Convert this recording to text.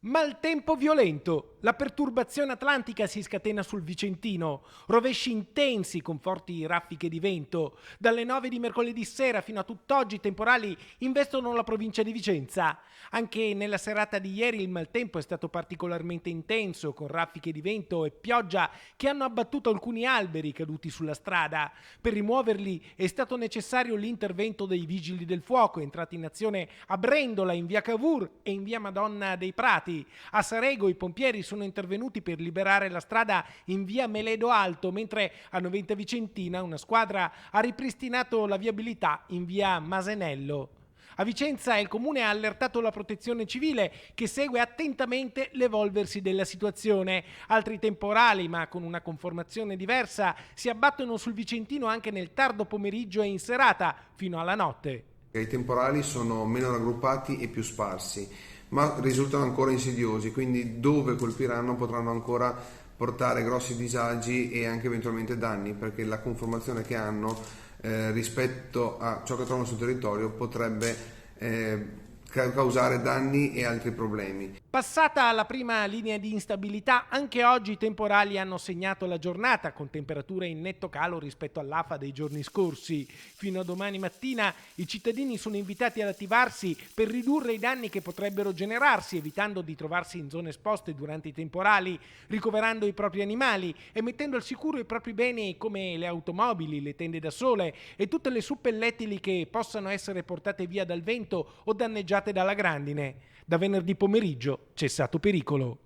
Maltempo violento. La perturbazione atlantica si scatena sul Vicentino. Rovesci intensi con forti raffiche di vento. Dalle 9 di mercoledì sera fino a tutt'oggi temporali investono la provincia di Vicenza. Anche nella serata di ieri il maltempo è stato particolarmente intenso, con raffiche di vento e pioggia che hanno abbattuto alcuni alberi caduti sulla strada. Per rimuoverli è stato necessario l'intervento dei vigili del fuoco, entrati in azione a Brendola, in via Cavour e in via Madonna dei Prati. A Sarego i pompieri sono intervenuti per liberare la strada in via Meledo Alto, mentre a Noventa Vicentina una squadra ha ripristinato la viabilità in via Masenello. A Vicenza il comune ha allertato la protezione civile che segue attentamente l'evolversi della situazione. Altri temporali, ma con una conformazione diversa, si abbattono sul Vicentino anche nel tardo pomeriggio e in serata fino alla notte. I temporali sono meno raggruppati e più sparsi, ma risultano ancora insidiosi, quindi dove colpiranno potranno ancora portare grossi disagi e anche eventualmente danni, perché la conformazione che hanno rispetto a ciò che trovano sul territorio potrebbe causare danni e altri problemi. Passata la prima linea di instabilità, anche oggi i temporali hanno segnato la giornata con temperature in netto calo rispetto all'afa dei giorni scorsi. Fino a domani mattina i cittadini sono invitati ad attivarsi per ridurre i danni che potrebbero generarsi, evitando di trovarsi in zone esposte durante i temporali, ricoverando i propri animali e mettendo al sicuro i propri beni come le automobili, le tende da sole e tutte le suppellettili che possano essere portate via dal vento o danneggiate dalla grandine. Da venerdì pomeriggio cessato pericolo.